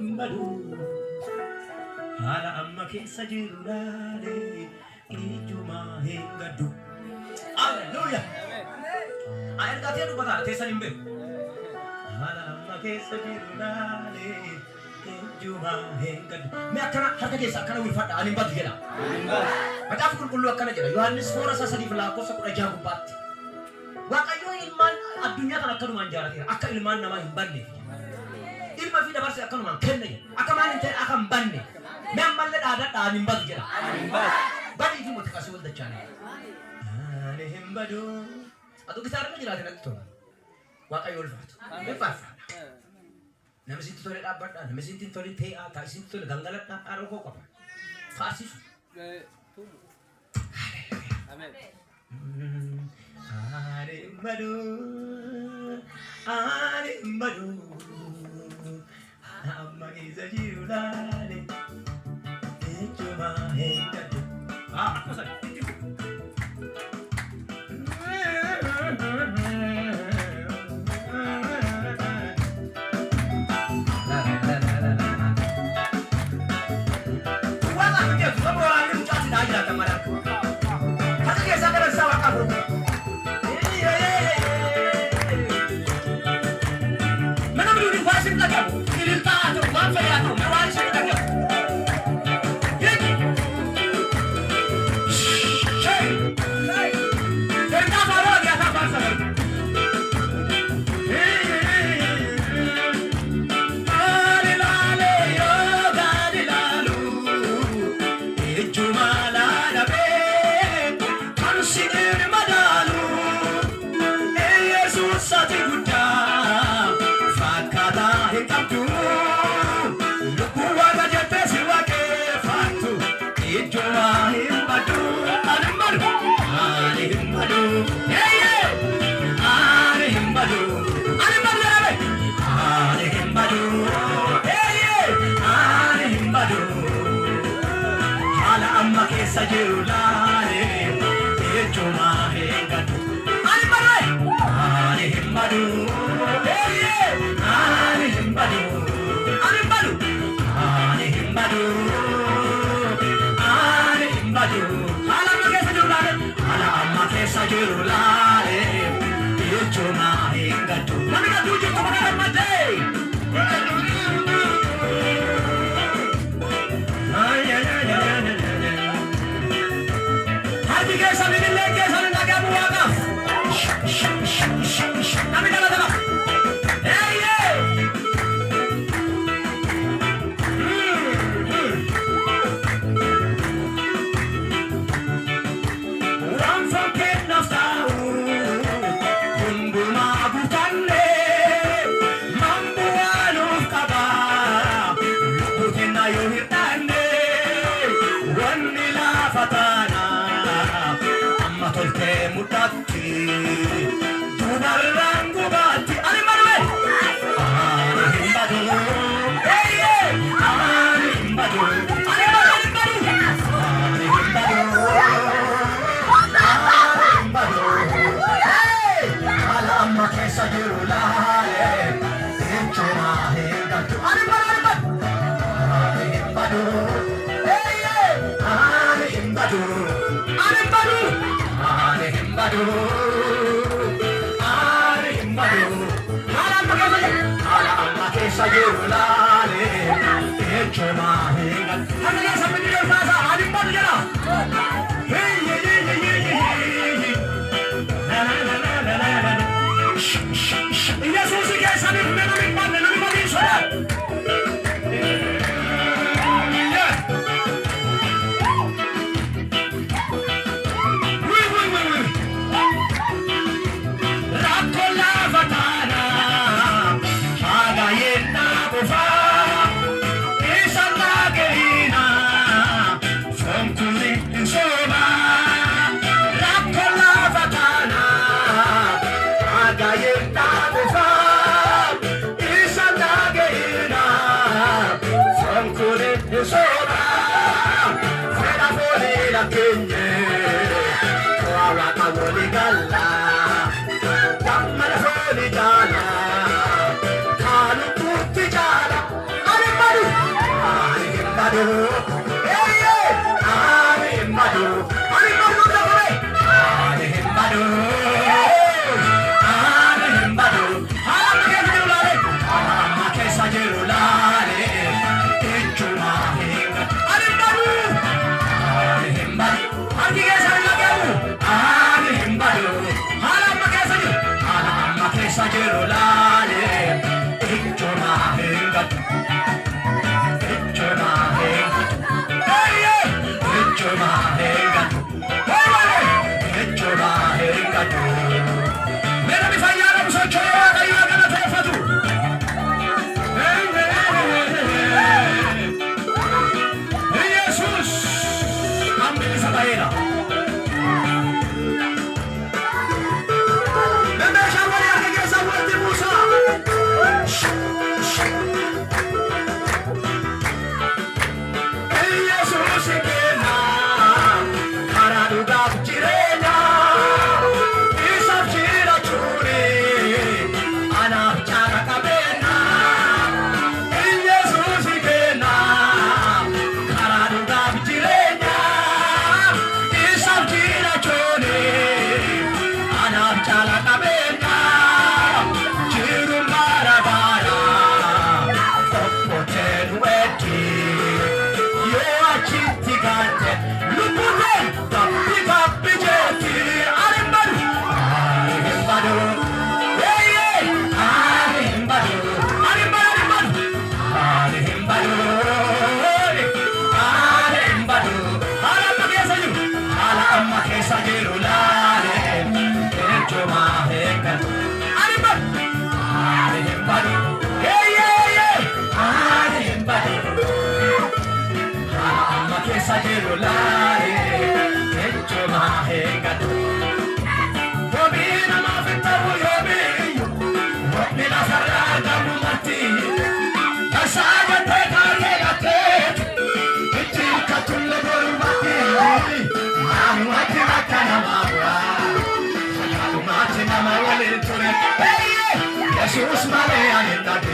himbadu hala amma keessa jirulaale ijuma hingadu. Hallelujah. Ergaa ta'e dubbata teessan hin beeku. Hala amma keessa jirulaale ijuma hingadu. Mee akkana harka keessa akkana wilfadha ani hin badu jedha. Macaafa qulqulluu akkana jedha Yohaannis 4:3 gubbaatti. Waaqayyo ilmaan addunyaa kana akkanumaan jaalateera akka ilmaan namaa hin banneef. Ilma fi dabarsee akkanumaan kenna jedha. Akka maal hin ta'e akka hin banne. Mee ammallee dhaadadhaa ani hin badu jedha. Badii fi mootii qasii wal dachaane. Ani hin badu. Atu gitaarri jiraate natti tola. Waaqayyo ulfaatu. Ulfaata. Nama sitti tole dhaabbadhaa. Nama sitti tole tee'aa. Ta'a sitti tole gangaladhaa. Dhaaroo koo qaba. Faarsisu. Amen. Ani madu, amma isa jirulaale, ijuma hingadu. Aku saja. Wala dia semua orang itu cakap tidak ada kemarin. Hati dia sadar salah aku. Sajulare, ijuma hingadu. Ani himbadu, ani himbadu, ani himbadu, ani himbadu, ani himbadu. Ala amma ke sajulare, ijuma hingadu. Mami ka tuju to kana mate. Kanu putih jalan Jesus, my man,